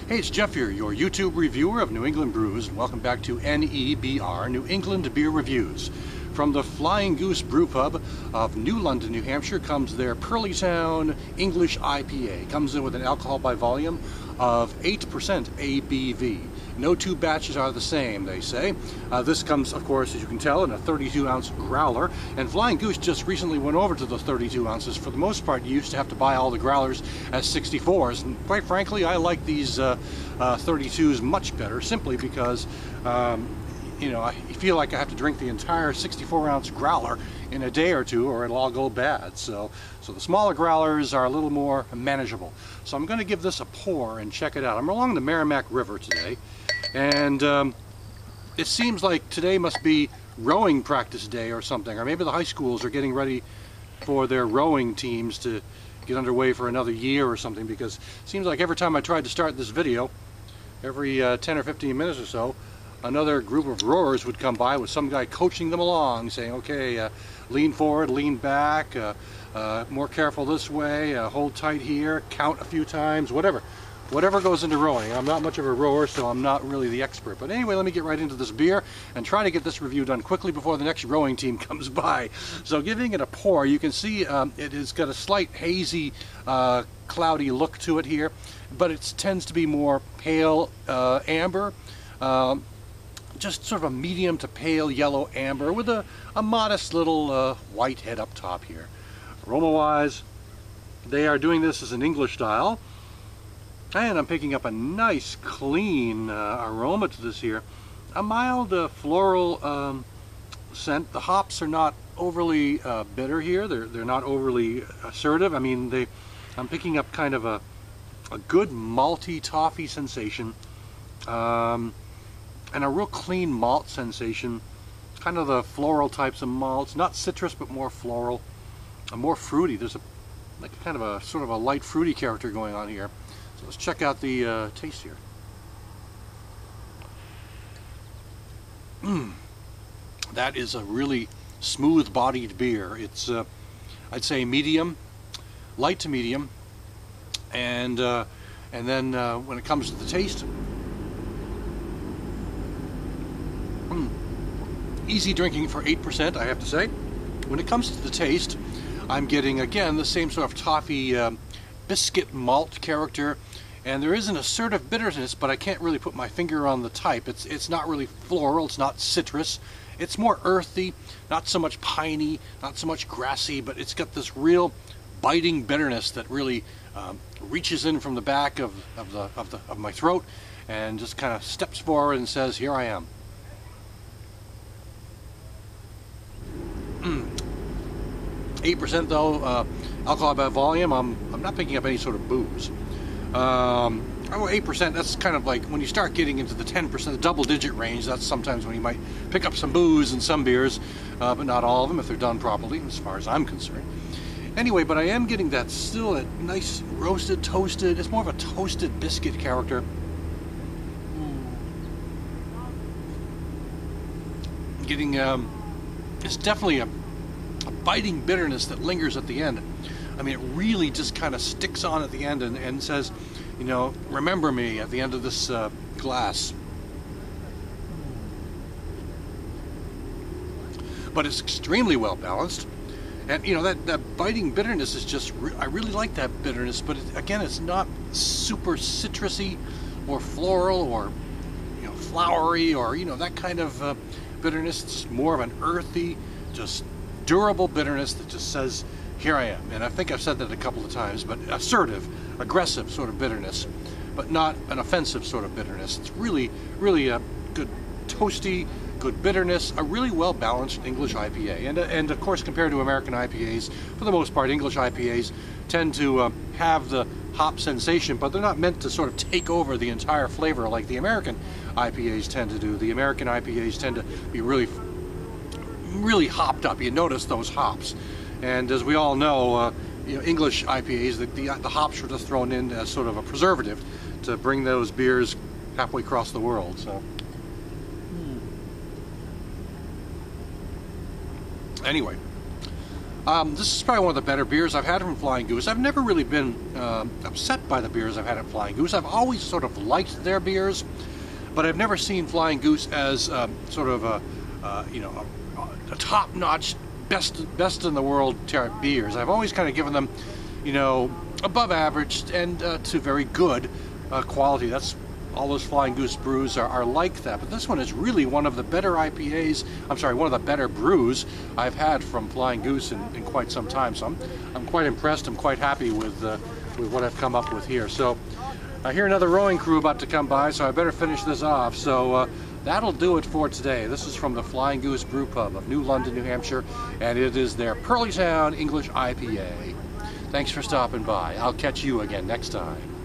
Hey, it's Jeff here, your YouTube reviewer of New England brews. Welcome back to NEBR, New England Beer Reviews. From the Flying Goose Brew Pub of New London, New Hampshire, comes their Perleytown English IPA. Comes in with an alcohol by volume of 8% ABV. No two batches are the same, they say. This comes, of course, as you can tell, in a 32-ounce growler. And Flying Goose just recently went over to the 32 ounces. For the most part, you used to have to buy all the growlers as 64s. And quite frankly, I like these 32s much better, simply because you know, I feel like I have to drink the entire 64-ounce growler in a day or two or it'll all go bad. So the smaller growlers are a little more manageable. So I'm going to give this a pour and check it out. I'm along the Merrimack River today, and it seems like today must be rowing practice day or something, or maybe the high schools are getting ready for their rowing teams to get underway for another year or something, because it seems like every time I tried to start this video, every 10 or 15 minutes or so, another group of rowers would come by with some guy coaching them along, saying, okay, lean forward, lean back, more careful this way, hold tight here, count a few times, whatever goes into rowing. I'm not much of a rower, so I'm not really the expert. But anyway, let me get right into this beer and try to get this review done quickly before the next rowing team comes by. So giving it a pour, you can see it has got a slight hazy, cloudy look to it here, but it tends to be more pale amber. Just sort of a medium to pale yellow amber with a modest little white head up top here. Aroma-wise, they are doing this as an English style, and I'm picking up a nice clean aroma to this here. A mild floral scent. The hops are not overly bitter here. They're not overly assertive. I mean, I'm picking up kind of a good malty toffee sensation. And a real clean malt sensation, kind of the floral types of malts, not citrus but more floral, and more fruity. There's like kind of a sort of a light fruity character going on here. So let's check out the taste here. That is a really smooth-bodied beer. It's I'd say medium, light to medium, and then when it comes to the taste, easy drinking for 8%, I have to say. When it comes to the taste, I'm getting, again, the same sort of toffee biscuit malt character, and there is an assertive bitterness, but I can't really put my finger on the type. It's not really floral, it's not citrus. It's more earthy, not so much piney, not so much grassy, but it's got this real biting bitterness that really reaches in from the back of my throat and just kind of steps forward and says, here I am. 8% though, alcohol by volume. I'm not picking up any sort of booze. 8%, that's kind of like when you start getting into the 10%, the double-digit range. That's sometimes when you might pick up some booze in some beers, but not all of them if they're done properly, as far as I'm concerned. Anyway, but I am getting that still a nice roasted, toasted. It's more of a toasted biscuit character. Getting it's definitely a biting bitterness that lingers at the end. I mean, it really just kind of sticks on at the end and says, you know, remember me at the end of this glass. But it's extremely well balanced, and you know that biting bitterness is just I really like that bitterness, but again, it's not super citrusy or floral or, you know, flowery or, you know, that kind of bitterness. It's more of an earthy, just durable bitterness that just says, here I am. And I think I've said that a couple of times, but assertive, aggressive sort of bitterness, but not an offensive sort of bitterness. It's really, really a good toasty, good bitterness, a really well-balanced English IPA. And of course, compared to American IPAs, for the most part, English IPAs tend to have the hop sensation, but they're not meant to sort of take over the entire flavor like the American IPAs tend to do. The American IPAs tend to be really hopped up. You notice those hops, and as we all know, you know, English IPAs, the hops are just thrown in as sort of a preservative to bring those beers halfway across the world. So anyway, This is probably one of the better beers I've had from Flying Goose. I've never really been upset by the beers I've had at Flying Goose. I've always sort of liked their beers, but I've never seen Flying Goose as sort of a top-notch, best in the world type beers. I've always kind of given them, above average and to very good quality. That's all those Flying Goose brews are like that. But this one is really one of the better IPAs. I'm sorry, one of the better brews I've had from Flying Goose in quite some time. So I'm quite impressed. I'm quite happy with what I've come up with here. So I hear another rowing crew about to come by, so I better finish this off. So that'll do it for today. This is from the Flying Goose Brew Pub of New London, New Hampshire, and it is their Perleytown English IPA. Thanks for stopping by. I'll catch you again next time.